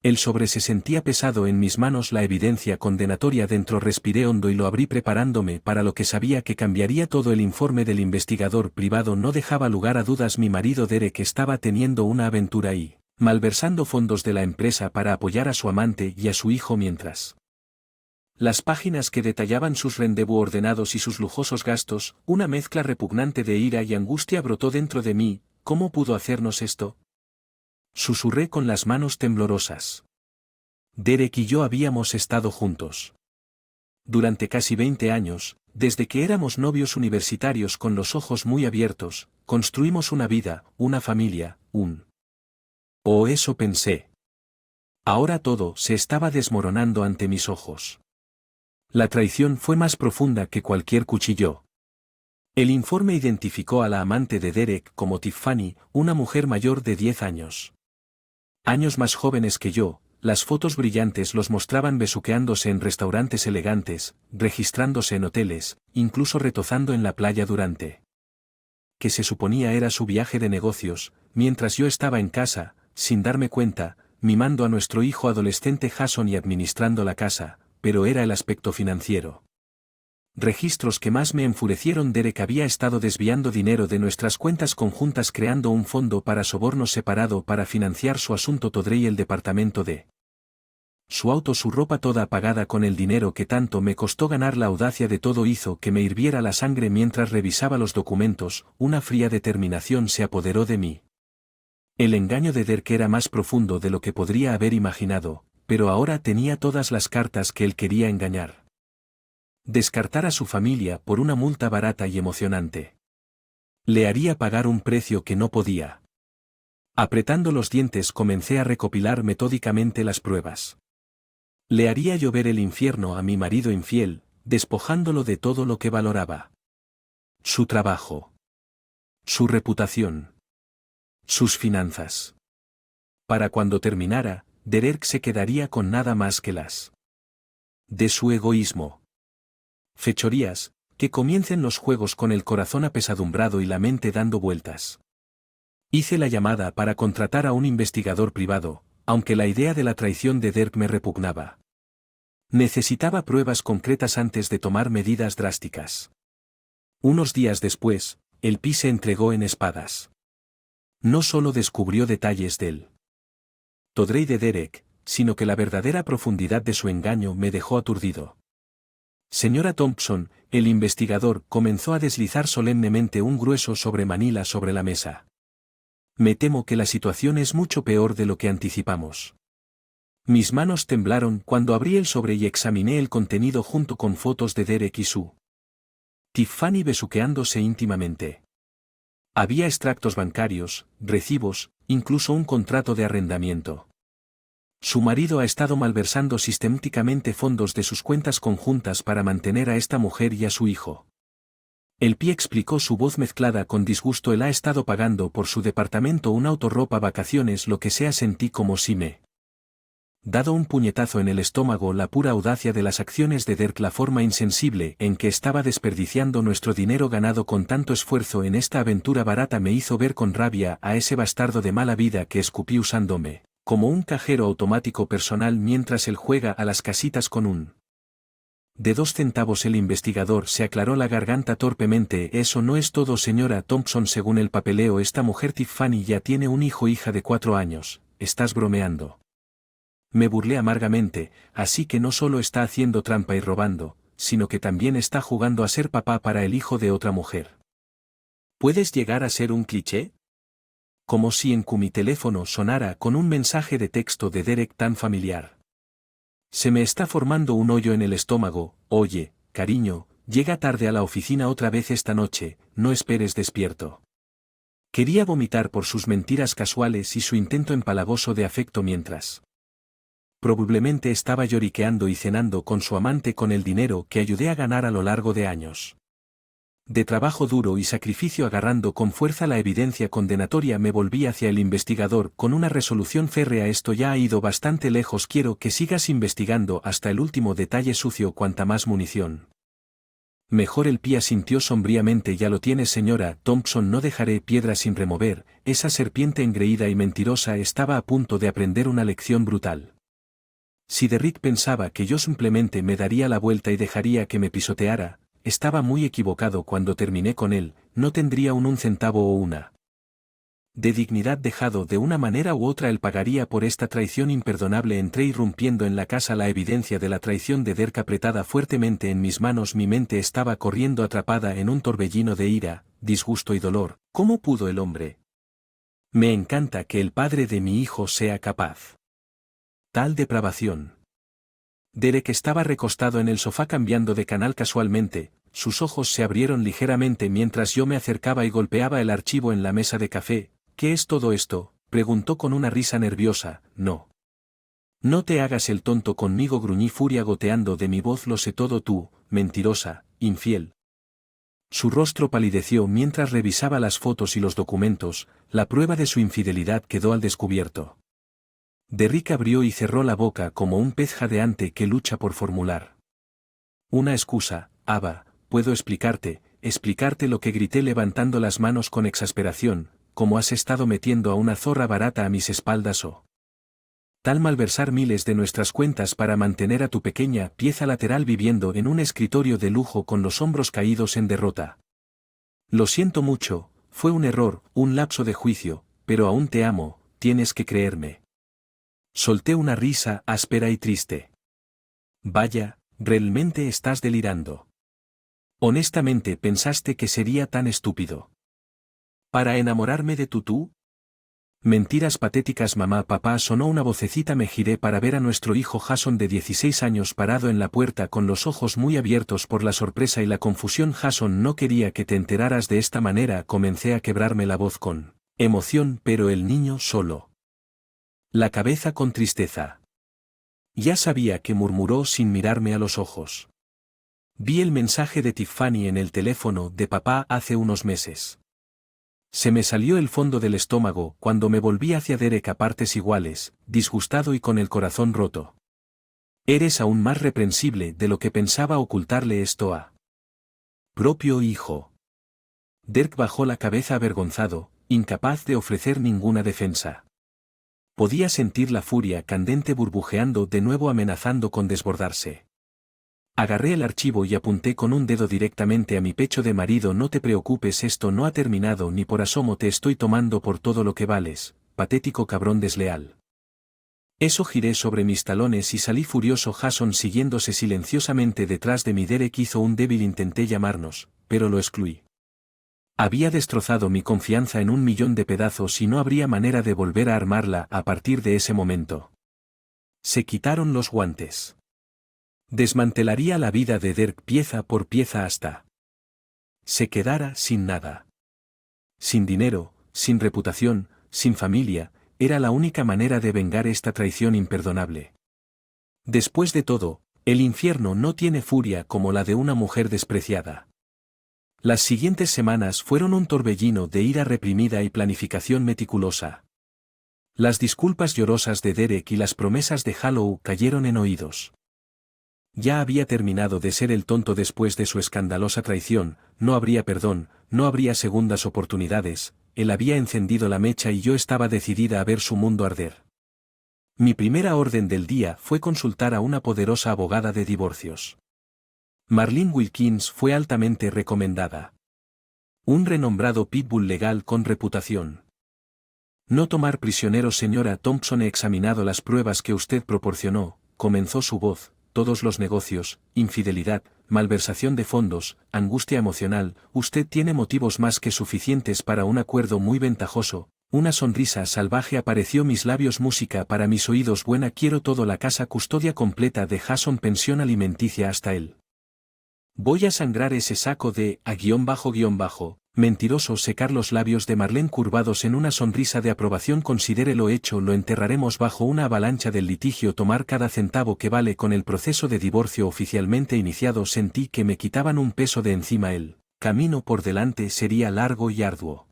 El sobre se sentía pesado en mis manos, la evidencia condenatoria dentro. Respiré hondo y lo abrí preparándome para lo que sabía que cambiaría todo. El informe del investigador privado no dejaba lugar a dudas. Mi marido Derek estaba teniendo una aventura y malversando fondos de la empresa para apoyar a su amante y a su hijo mientras. Las páginas que detallaban sus rendezvous ordenados y sus lujosos gastos, una mezcla repugnante de ira y angustia brotó dentro de mí. ¿Cómo pudo hacernos esto?, susurré con las manos temblorosas. Derek y yo habíamos estado juntos durante casi 20 años, desde que éramos novios universitarios. Con los ojos muy abiertos, construimos una vida, una familia, O eso pensé. Ahora todo se estaba desmoronando ante mis ojos. La traición fue más profunda que cualquier cuchillo. El informe identificó a la amante de Derek como Tiffany, una mujer mayor de 10 años. Años más jóvenes que yo. Las fotos brillantes los mostraban besuqueándose en restaurantes elegantes, registrándose en hoteles, incluso retozando en la playa durante que se suponía era su viaje de negocios, mientras yo estaba en casa, sin darme cuenta, mimando a nuestro hijo adolescente Jason y administrando la casa, pero era el aspecto financiero. Registros que más me enfurecieron. Derek había estado desviando dinero de nuestras cuentas conjuntas, creando un fondo para sobornos separado para financiar su asunto. Todrey el departamento de su auto, su ropa toda apagada con el dinero que tanto me costó ganar. La audacia de todo hizo que me hirviera la sangre mientras revisaba los documentos. Una fría determinación se apoderó de mí. El engaño de Derek era más profundo de lo que podría haber imaginado, pero ahora tenía todas las cartas que él quería engañar. Descartar a su familia por una multa barata y emocionante. Le haría pagar un precio que no podía. Apretando los dientes comencé a recopilar metódicamente las pruebas. Le haría llover el infierno a mi marido infiel, despojándolo de todo lo que valoraba. Su trabajo. Su reputación. Sus finanzas. Para cuando terminara, Derek se quedaría con nada más que las de su egoísmo. Fechorías, que comiencen los juegos con el corazón apesadumbrado y la mente dando vueltas. Hice la llamada para contratar a un investigador privado, aunque la idea de la traición de Derek me repugnaba. Necesitaba pruebas concretas antes de tomar medidas drásticas. Unos días después, el PI se entregó en espadas. No solo descubrió detalles del Todrey de Derek, sino que la verdadera profundidad de su engaño me dejó aturdido. Señora Thompson, el investigador comenzó a deslizar solemnemente un grueso sobre Manila sobre la mesa. Me temo que la situación es mucho peor de lo que anticipamos. Mis manos temblaron cuando abrí el sobre y examiné el contenido junto con fotos de Derek y su Tiffany besuqueándose íntimamente. Había extractos bancarios, recibos, incluso un contrato de arrendamiento. Su marido ha estado malversando sistemáticamente fondos de sus cuentas conjuntas para mantener a esta mujer y a su hijo. El PI explicó, su voz mezclada con disgusto. Él ha estado pagando por su departamento, un auto, ropa, vacaciones, lo que sea. Sentí como si me dado un puñetazo en el estómago. La pura audacia de las acciones de Derek, la forma insensible en que estaba desperdiciando nuestro dinero ganado con tanto esfuerzo en esta aventura barata, me hizo ver con rabia a ese bastardo de mala vida que escupí usándome como un cajero automático personal mientras él juega a las casitas con un de 2 centavos. El investigador se aclaró la garganta torpemente. Eso no es todo, señora Thompson. Según el papeleo, esta mujer Tiffany ya tiene un hija de 4 años. ¿Estás bromeando? Me burlé amargamente. Así que no solo está haciendo trampa y robando, sino que también está jugando a ser papá para el hijo de otra mujer. ¿Puedes llegar a ser un cliché? Como si en mi teléfono sonara con un mensaje de texto de Derek tan familiar. Se me está formando un hoyo en el estómago. Oye, cariño, llega tarde a la oficina otra vez esta noche, no esperes despierto. Quería vomitar por sus mentiras casuales y su intento empalagoso de afecto mientras probablemente estaba lloriqueando y cenando con su amante con el dinero que ayudé a ganar a lo largo de años de trabajo duro y sacrificio. Agarrando con fuerza la evidencia condenatoria, me volví hacia el investigador con una resolución férrea. Esto ya ha ido bastante lejos. Quiero que sigas investigando hasta el último detalle sucio. Cuanta más munición, mejor. El PI asintió sombríamente. Ya lo tienes, señora Thompson. No dejaré piedra sin remover. Esa serpiente engreída y mentirosa estaba a punto de aprender una lección brutal. Si Derrick pensaba que yo simplemente me daría la vuelta y dejaría que me pisoteara, estaba muy equivocado. Cuando terminé con él, no tendría un centavo o una de dignidad dejado. De una manera u otra él pagaría por esta traición imperdonable. Entré irrumpiendo en la casa. La evidencia de la traición de Derek apretada fuertemente en mis manos. Mi mente estaba corriendo atrapada en un torbellino de ira, disgusto y dolor. ¿Cómo pudo el hombre? Me encanta que el padre de mi hijo sea capaz. Tal depravación. Derek estaba recostado en el sofá cambiando de canal casualmente. Sus ojos se abrieron ligeramente mientras yo me acercaba y golpeaba el archivo en la mesa de café. ¿Qué es todo esto?, preguntó con una risa nerviosa. No. No te hagas el tonto conmigo, gruñí, furia goteando de mi voz. Lo sé todo tú, mentirosa, infiel. Su rostro palideció mientras revisaba las fotos y los documentos. La prueba de su infidelidad quedó al descubierto. Derrick abrió y cerró la boca como un pez jadeante que lucha por formular una excusa. Ava, puedo explicarte lo que grité levantando las manos con exasperación. ¿Cómo has estado metiendo a una zorra barata a mis espaldas o tal malversar miles de nuestras cuentas para mantener a tu pequeña pieza lateral viviendo en un escritorio de lujo con los hombros caídos en derrota? Lo siento mucho, fue un error, un lapso de juicio, pero aún te amo, tienes que creerme. Solté una risa áspera y triste. Vaya, realmente estás delirando. Honestamente pensaste que sería tan estúpido para enamorarme de tú. Mentiras patéticas. Mamá, papá, sonó una vocecita. Me giré para ver a nuestro hijo Jason de 16 años parado en la puerta con los ojos muy abiertos por la sorpresa y la confusión. Jason, no quería que te enteraras de esta manera. Comencé a quebrarme la voz con emoción, pero el niño solo la cabeza con tristeza. Ya sabía que, murmuró sin mirarme a los ojos. Vi el mensaje de Tiffany en el teléfono de papá hace unos meses. Se me salió el fondo del estómago cuando me volví hacia Derek a partes iguales, disgustado y con el corazón roto. Eres aún más reprensible de lo que pensaba ocultarle esto a propio hijo. Derek bajó la cabeza avergonzado, incapaz de ofrecer ninguna defensa. Podía sentir la furia candente burbujeando de nuevo, amenazando con desbordarse. Agarré el archivo y apunté con un dedo directamente a mi pecho. De marido, no te preocupes, esto no ha terminado ni por asomo. Te estoy tomando por todo lo que vales, patético cabrón desleal. Eso. Giré sobre mis talones y salí furioso. Jason siguiéndose silenciosamente detrás de mí. Derek hizo un débil intento de llamarnos, pero lo excluí. Había destrozado mi confianza en 1.000.000 de pedazos y no habría manera de volver a armarla a partir de ese momento. Se quitaron los guantes. Desmantelaría la vida de Derek pieza por pieza hasta se quedara sin nada. Sin dinero, sin reputación, sin familia, era la única manera de vengar esta traición imperdonable. Después de todo, el infierno no tiene furia como la de una mujer despreciada. Las siguientes semanas fueron un torbellino de ira reprimida y planificación meticulosa. Las disculpas llorosas de Derek y las promesas de Halloween cayeron en oídos. Ya había terminado de ser el tonto después de su escandalosa traición. No habría perdón, no habría segundas oportunidades. Él había encendido la mecha y yo estaba decidida a ver su mundo arder. Mi primera orden del día fue consultar a una poderosa abogada de divorcios. Marlene Wilkins fue altamente recomendada. Un renombrado pitbull legal con reputación. No tomar prisioneros. Señora Thompson, he examinado las pruebas que usted proporcionó, comenzó su voz. Todos los negocios, infidelidad, malversación de fondos, angustia emocional. Usted tiene motivos más que suficientes para un acuerdo muy ventajoso. Una sonrisa salvaje apareció mis labios. Música para mis oídos buena. Quiero todo. La casa, custodia completa de Jason, pensión alimenticia hasta él. Voy a sangrar ese saco de mentiroso. Secar los labios de Marlene curvados en una sonrisa de aprobación. Considérelo hecho. Lo enterraremos bajo una avalancha del litigio. Tomar cada centavo que vale. Con el proceso de divorcio oficialmente iniciado, sentí que me quitaban un peso de encima. El camino por delante sería largo y arduo.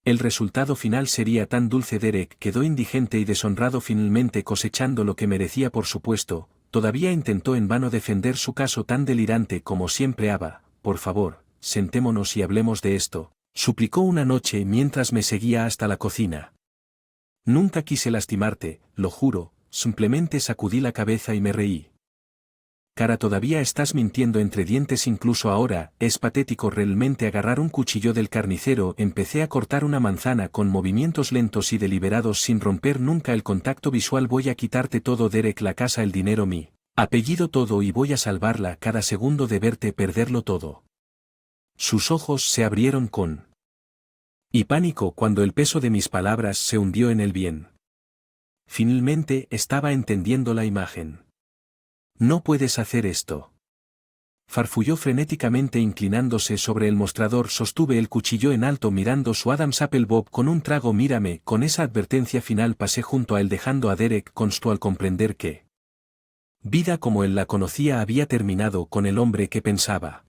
El resultado final sería tan dulce. Derek quedó indigente y deshonrado, finalmente cosechando lo que merecía. Por supuesto, todavía intentó en vano defender su caso tan delirante como siempre. Ava, por favor, sentémonos y hablemos de esto, suplicó una noche mientras me seguía hasta la cocina. Nunca quise lastimarte, lo juro, simplemente sacudí la cabeza y me reí. Cara, todavía estás mintiendo entre dientes incluso ahora, es patético realmente agarrar un cuchillo del carnicero. Empecé a cortar una manzana con movimientos lentos y deliberados sin romper nunca el contacto visual. Voy a quitarte todo, Derek, la casa, el dinero, mi apellido, todo, y voy a salvarla cada segundo de verte perderlo todo. Sus ojos se abrieron con y pánico cuando el peso de mis palabras se hundió en el bien. Finalmente estaba entendiendo la imagen. No puedes hacer esto. Farfulló frenéticamente inclinándose sobre el mostrador. Sostuve el cuchillo en alto mirando su Adam's Apple Bob con un trago. Mírame, con esa advertencia final pasé junto a él dejando a Derek consternado al comprender que vida como él la conocía había terminado con el hombre que pensaba.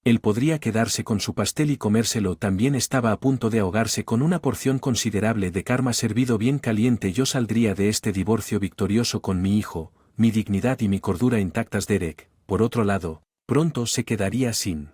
Él podría quedarse con su pastel y comérselo. También estaba a punto de ahogarse con una porción considerable de karma servido bien caliente. Yo saldría de este divorcio victorioso con mi hijo, mi dignidad y mi cordura intactas. Derek, por otro lado, pronto se quedaría sin.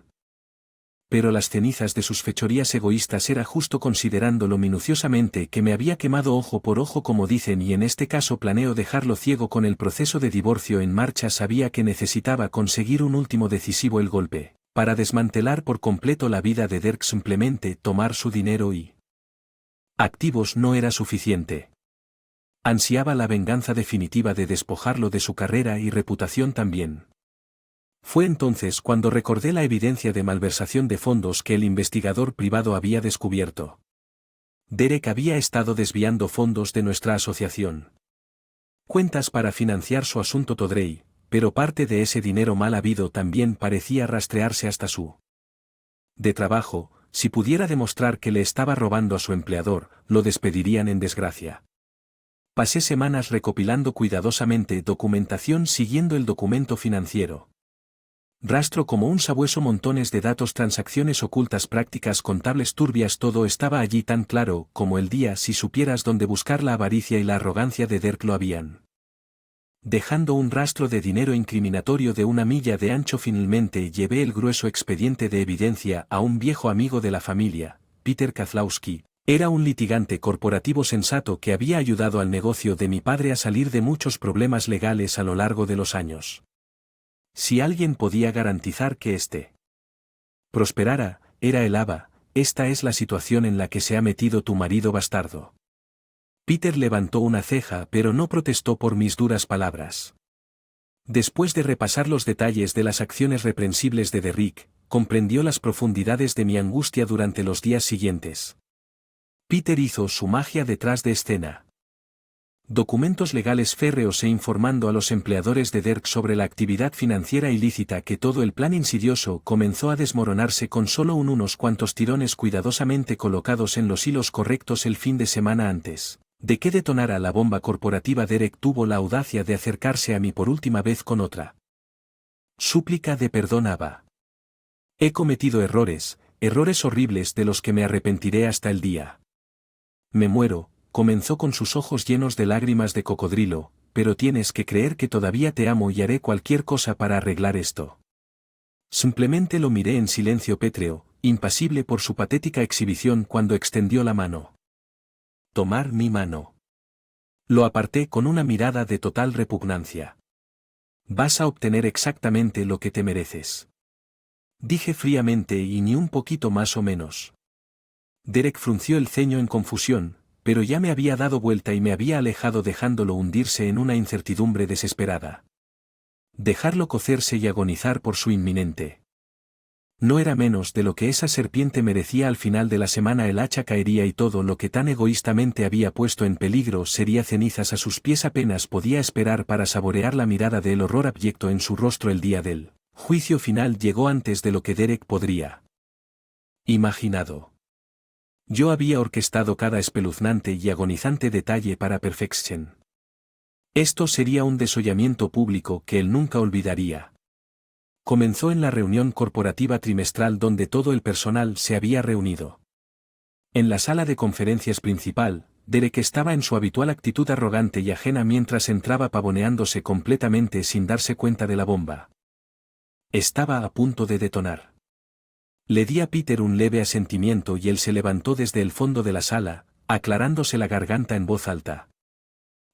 Pero las cenizas de sus fechorías egoístas, era justo considerándolo minuciosamente que me había quemado ojo por ojo como dicen, y en este caso planeo dejarlo ciego con el proceso de divorcio en marcha. Sabía que necesitaba conseguir un último decisivo el golpe, para desmantelar por completo la vida de Derek. Simplemente tomar su dinero y activos no era suficiente. Ansiaba la venganza definitiva de despojarlo de su carrera y reputación también. Fue entonces cuando recordé la evidencia de malversación de fondos que el investigador privado había descubierto. Derek había estado desviando fondos de nuestra asociación. Cuentas para financiar su asunto Todrey, pero parte de ese dinero mal habido también parecía rastrearse hasta su de trabajo. Si pudiera demostrar que le estaba robando a su empleador, lo despedirían en desgracia. Pasé semanas recopilando cuidadosamente documentación siguiendo el documento financiero. Rastro como un sabueso montones de datos, transacciones ocultas, prácticas contables turbias. Todo estaba allí tan claro como el día. Si supieras dónde buscar, la avaricia y la arrogancia de Derek lo habían dejando un rastro de dinero incriminatorio de 1 milla de ancho. Finalmente llevé el grueso expediente de evidencia a un viejo amigo de la familia, Peter Kozlowski. Era un litigante corporativo sensato que había ayudado al negocio de mi padre a salir de muchos problemas legales a lo largo de los años. Si alguien podía garantizar que éste prosperara, era el Aba. Esta es la situación en la que se ha metido tu marido bastardo. Peter levantó una ceja, pero no protestó por mis duras palabras. Después de repasar los detalles de las acciones reprensibles de Derrick, comprendió las profundidades de mi angustia durante los días siguientes. Peter hizo su magia detrás de escena. Documentos legales férreos e informando a los empleadores de Derek sobre la actividad financiera ilícita. Que todo el plan insidioso comenzó a desmoronarse con solo unos cuantos tirones cuidadosamente colocados en los hilos correctos el fin de semana antes de que detonara la bomba corporativa. Derek tuvo la audacia de acercarse a mí por última vez con otra súplica de perdón. Aba. He cometido errores horribles de los que me arrepentiré hasta el día. Me muero, comenzó con sus ojos llenos de lágrimas de cocodrilo, pero tienes que creer que todavía te amo y haré cualquier cosa para arreglar esto. Simplemente lo miré en silencio pétreo, impasible por su patética exhibición cuando extendió la mano. Tomar mi mano. Lo aparté con una mirada de total repugnancia. Vas a obtener exactamente lo que te mereces. Dije fríamente, y ni un poquito más o menos. Derek frunció el ceño en confusión, pero ya me había dado vuelta y me había alejado dejándolo hundirse en una incertidumbre desesperada. Dejarlo cocerse y agonizar por su inminente. No era menos de lo que esa serpiente merecía. Al final de la semana el hacha caería y todo lo que tan egoístamente había puesto en peligro sería cenizas a sus pies. Apenas podía esperar para saborear la mirada del horror abyecto en su rostro. El día del juicio final llegó antes de lo que Derek podría imaginado. Yo había orquestado cada espeluznante y agonizante detalle para perfección. Esto sería un desollamiento público que él nunca olvidaría. Comenzó en la reunión corporativa trimestral donde todo el personal se había reunido. En la sala de conferencias principal, Derek estaba en su habitual actitud arrogante y ajena mientras entraba pavoneándose completamente sin darse cuenta de la bomba. Estaba a punto de detonar. Le di a Peter un leve asentimiento y él se levantó desde el fondo de la sala, aclarándose la garganta en voz alta.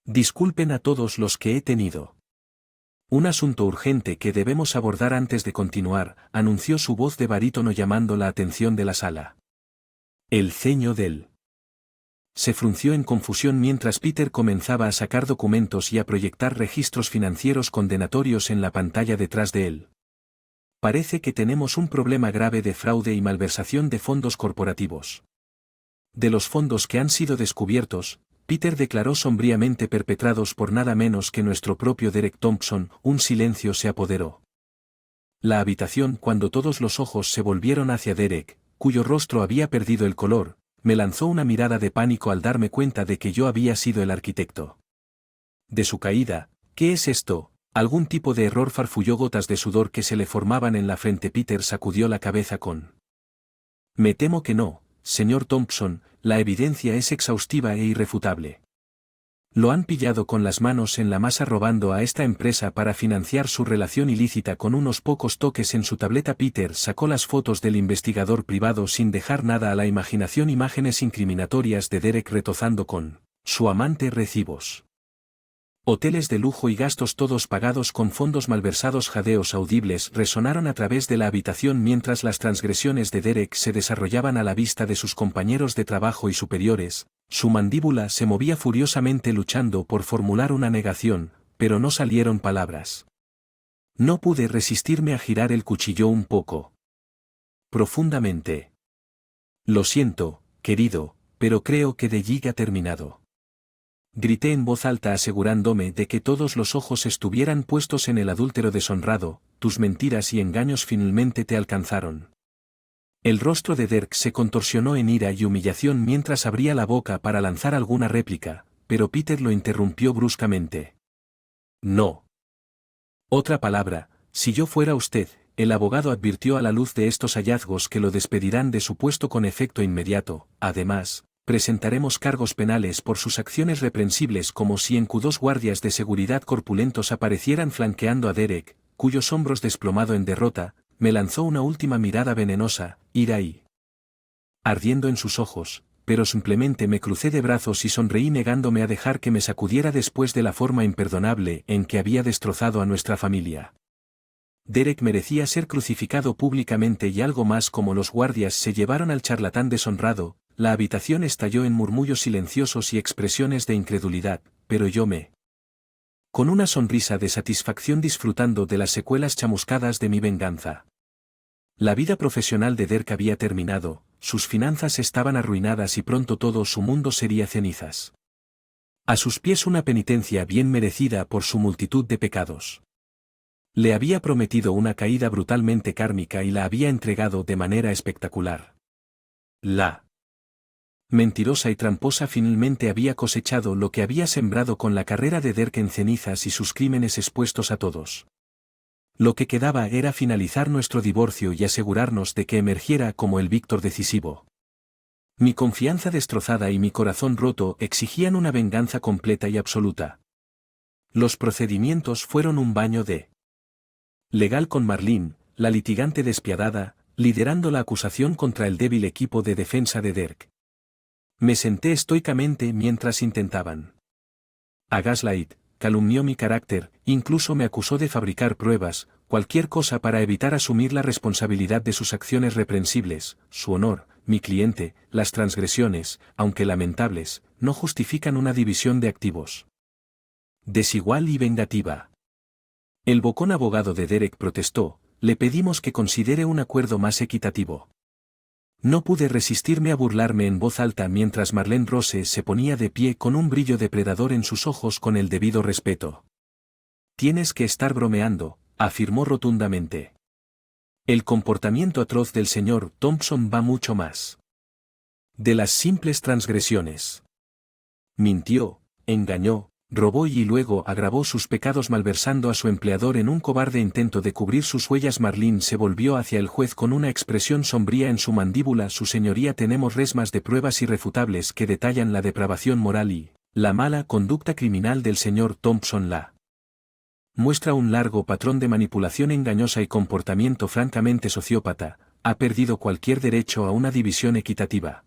Disculpen a todos los que he tenido. Un asunto urgente que debemos abordar antes de continuar, anunció su voz de barítono llamando la atención de la sala. El ceño del se frunció en confusión mientras Peter comenzaba a sacar documentos y a proyectar registros financieros condenatorios en la pantalla detrás de él. Parece que tenemos un problema grave de fraude y malversación de fondos corporativos. De los fondos que han sido descubiertos, Peter declaró sombríamente perpetrados por nada menos que nuestro propio Derek Thompson, un silencio se apoderó. La habitación cuando todos los ojos se volvieron hacia Derek, cuyo rostro había perdido el color, me lanzó una mirada de pánico al darme cuenta de que yo había sido el arquitecto de su caída. ¿Qué es esto? ¿Algún tipo de error? Farfulló gotas de sudor que se le formaban en la frente. Peter sacudió la cabeza con me temo que no, señor Thompson, la evidencia es exhaustiva e irrefutable. Lo han pillado con las manos en la masa robando a esta empresa para financiar su relación ilícita con unos pocos toques en su tableta. Peter sacó las fotos del investigador privado sin dejar nada a la imaginación, imágenes incriminatorias de Derek retozando con su amante, recibos, hoteles de lujo y gastos todos pagados con fondos malversados. Jadeos audibles resonaron a través de la habitación mientras las transgresiones de Derek se desarrollaban a la vista de sus compañeros de trabajo y superiores. Su mandíbula se movía furiosamente luchando por formular una negación, pero no salieron palabras. No pude resistirme a girar el cuchillo un poco. Profundamente. Lo siento, querido, pero creo que The Jig ha terminado. Grité en voz alta asegurándome de que todos los ojos estuvieran puestos en el adúltero deshonrado. Tus mentiras y engaños finalmente te alcanzaron. El rostro de Derek se contorsionó en ira y humillación mientras abría la boca para lanzar alguna réplica, pero Peter lo interrumpió bruscamente. No. Otra palabra, si yo fuera usted, el abogado advirtió a la luz de estos hallazgos que lo despedirán de su puesto con efecto inmediato. Además, presentaremos cargos penales por sus acciones reprensibles. Como si en Q2 guardias de seguridad corpulentos aparecieran flanqueando a Derek, cuyos hombros desplomado en derrota, me lanzó una última mirada venenosa, ira y ardiendo en sus ojos, pero simplemente me crucé de brazos y sonreí negándome a dejar que me sacudiera después de la forma imperdonable en que había destrozado a nuestra familia. Derek merecía ser crucificado públicamente y algo más. Como los guardias se llevaron al charlatán deshonrado, la habitación estalló en murmullos silenciosos y expresiones de incredulidad, pero yo con una sonrisa de satisfacción disfrutando de las secuelas chamuscadas de mi venganza. La vida profesional de Derek había terminado, sus finanzas estaban arruinadas y pronto todo su mundo sería cenizas. A sus pies una penitencia bien merecida por su multitud de pecados. Le había prometido una caída brutalmente kármica y la había entregado de manera espectacular. La mentirosa y tramposa finalmente había cosechado lo que había sembrado con la carrera de Derek en cenizas y sus crímenes expuestos a todos. Lo que quedaba era finalizar nuestro divorcio y asegurarnos de que emergiera como el víctor decisivo. Mi confianza destrozada y mi corazón roto exigían una venganza completa y absoluta. Los procedimientos fueron un baño de legal con Marlene, la litigante despiadada, liderando la acusación contra el débil equipo de defensa de Derek. Me senté estoicamente mientras intentaban a gaslight, calumnió mi carácter, incluso me acusó de fabricar pruebas, cualquier cosa para evitar asumir la responsabilidad de sus acciones reprensibles. Su honor, mi cliente, las transgresiones, aunque lamentables, no justifican una división de activos desigual y vengativa. El bocón abogado de Derek protestó, le pedimos que considere un acuerdo más equitativo. No pude resistirme a burlarme en voz alta mientras Marlene Rose se ponía de pie con un brillo depredador en sus ojos con el debido respeto. Tienes que estar bromeando, afirmó rotundamente. El comportamiento atroz del señor Thompson va mucho más de las simples transgresiones. Mintió, engañó, robó y luego agravó sus pecados malversando a su empleador en un cobarde intento de cubrir sus huellas. Marlene se volvió hacia el juez con una expresión sombría en su mandíbula. Su señoría, tenemos resmas de pruebas irrefutables que detallan la depravación moral y la mala conducta criminal del señor Thompson. La muestra un largo patrón de manipulación engañosa y comportamiento francamente sociópata. Ha perdido cualquier derecho a una división equitativa.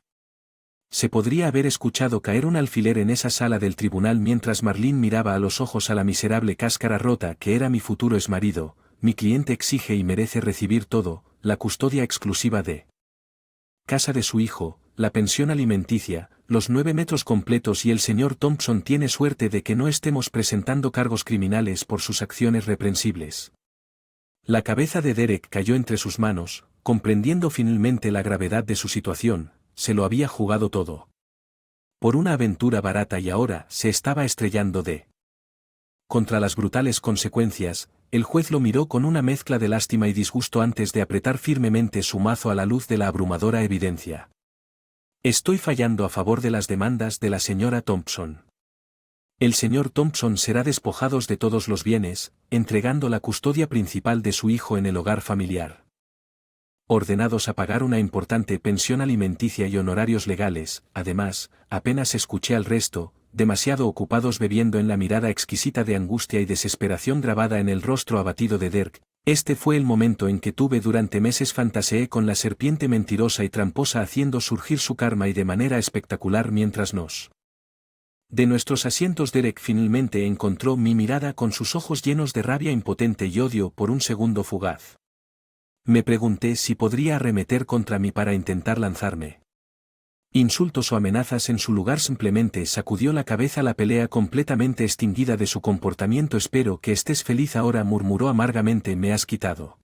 Se podría haber escuchado caer un alfiler en esa sala del tribunal mientras Marlene miraba a los ojos a la miserable cáscara rota que era mi futuro exmarido. Mi cliente exige y merece recibir todo, la custodia exclusiva de casa de su hijo, la pensión alimenticia, los 9 metros completos y el señor Thompson tiene suerte de que no estemos presentando cargos criminales por sus acciones reprensibles. La cabeza de Derek cayó entre sus manos, comprendiendo finalmente la gravedad de su situación, se lo había jugado todo. Por una aventura barata y ahora se estaba estrellando contra las brutales consecuencias. El juez lo miró con una mezcla de lástima y disgusto antes de apretar firmemente su mazo a la luz de la abrumadora evidencia. Estoy fallando a favor de las demandas de la señora Thompson. El señor Thompson será despojado de todos los bienes, entregando la custodia principal de su hijo en el hogar familiar. Ordenados a pagar una importante pensión alimenticia y honorarios legales, además, apenas escuché al resto, demasiado ocupados bebiendo en la mirada exquisita de angustia y desesperación grabada en el rostro abatido de Dirk. Este fue el momento en que tuve durante meses fantaseé con la serpiente mentirosa y tramposa haciendo surgir su karma y de manera espectacular mientras nos de nuestros asientos. Derek finalmente encontró mi mirada con sus ojos llenos de rabia impotente y odio por un segundo fugaz. Me pregunté si podría arremeter contra mí para intentar lanzarme insultos o amenazas. En su lugar simplemente sacudió la cabeza, la pelea completamente extinguida de su comportamiento. Espero que estés feliz ahora, murmuró amargamente. Me has quitado.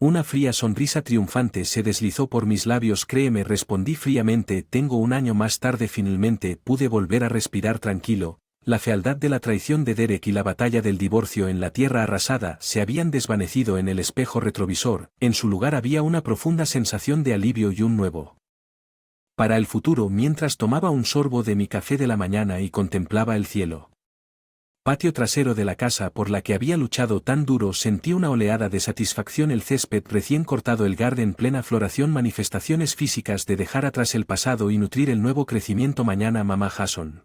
Una fría sonrisa triunfante se deslizó por mis labios. Créeme, respondí fríamente. Tengo un año más tarde. Finalmente pude volver a respirar tranquilo. La fealdad de la traición de Derek y la batalla del divorcio en la tierra arrasada se habían desvanecido en el espejo retrovisor. En su lugar había una profunda sensación de alivio y un nuevo para el futuro. Mientras tomaba un sorbo de mi café de la mañana y contemplaba el cielo patio trasero de la casa por la que había luchado tan duro, sentí una oleada de satisfacción. El césped recién cortado, el garden en plena floración, manifestaciones físicas de dejar atrás el pasado y nutrir el nuevo crecimiento. Mañana, mamá Jason.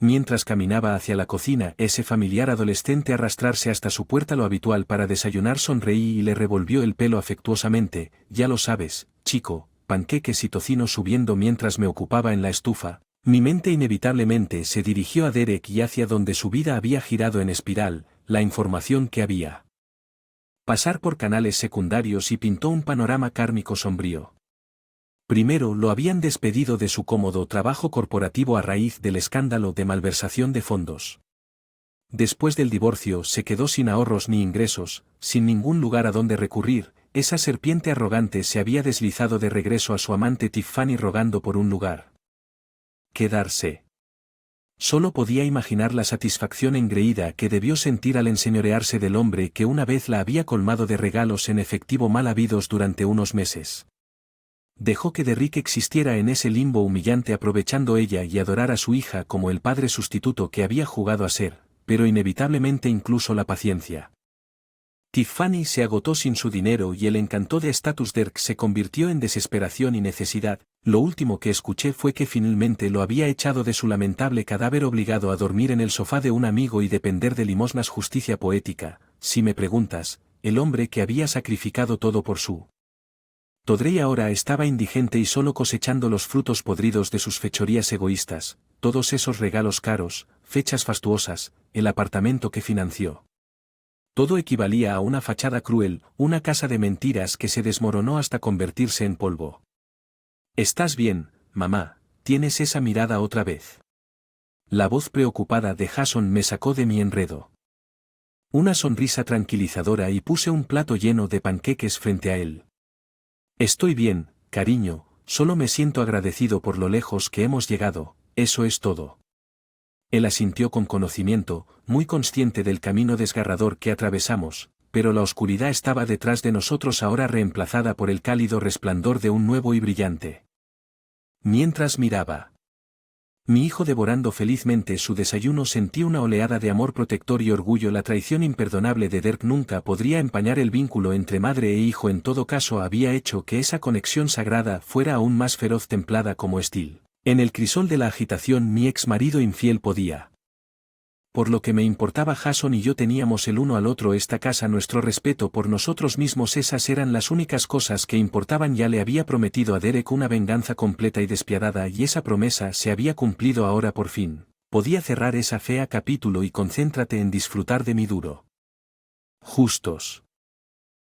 Mientras caminaba hacia la cocina, ese familiar adolescente arrastrarse hasta su puerta lo habitual para desayunar. Sonreí y le revolvió el pelo afectuosamente. Ya lo sabes, chico, panqueques y tocino subiendo. Mientras me ocupaba en la estufa, mi mente inevitablemente se dirigió a Derek y hacia donde su vida había girado en espiral. La información que había pasar por canales secundarios y pintó un panorama kármico sombrío. Primero lo habían despedido de su cómodo trabajo corporativo a raíz del escándalo de malversación de fondos. Después del divorcio se quedó sin ahorros ni ingresos, sin ningún lugar a donde recurrir. Esa serpiente arrogante se había deslizado de regreso a su amante Tiffany rogando por un lugar quedarse. Solo podía imaginar la satisfacción engreída que debió sentir al enseñorearse del hombre que una vez la había colmado de regalos en efectivo mal habidos durante unos meses. Dejó que Derrick existiera en ese limbo humillante, aprovechando ella y adorar a su hija como el padre sustituto que había jugado a ser, pero inevitablemente incluso la paciencia. Tiffany se agotó sin su dinero y el encanto de estatus. Dirk se convirtió en desesperación y necesidad. Lo último que escuché fue que finalmente lo había echado de su lamentable cadáver, obligado a dormir en el sofá de un amigo y depender de limosnas. Justicia poética, si me preguntas. El hombre que había sacrificado todo por su Todrey ahora estaba indigente y solo cosechando los frutos podridos de sus fechorías egoístas. Todos esos regalos caros, fechas fastuosas, el apartamento que financió. Todo equivalía a una fachada cruel, una casa de mentiras que se desmoronó hasta convertirse en polvo. ¿Estás bien, mamá? ¿Tienes esa mirada otra vez? La voz preocupada de Jason me sacó de mi enredo. Una sonrisa tranquilizadora y puse un plato lleno de panqueques frente a él. Estoy bien, cariño, solo me siento agradecido por lo lejos que hemos llegado, eso es todo. Él asintió con conocimiento, muy consciente del camino desgarrador que atravesamos, pero la oscuridad estaba detrás de nosotros, ahora reemplazada por el cálido resplandor de un nuevo y brillante. Mientras miraba mi hijo devorando felizmente su desayuno, sentí una oleada de amor protector y orgullo. La traición imperdonable de Dirk nunca podría empañar el vínculo entre madre e hijo. En todo caso, había hecho que esa conexión sagrada fuera aún más feroz, templada como Steel. En el crisol de la agitación, mi ex marido infiel podía Por lo que me importaba Jason y yo teníamos el uno al otro esta casa, nuestro respeto por nosotros mismos, esas eran las únicas cosas que importaban. Ya le había prometido a Derek una venganza completa y despiadada y esa promesa se había cumplido ahora por fin. Podía cerrar esa fea capítulo y concéntrate en disfrutar de mi duro. Justos.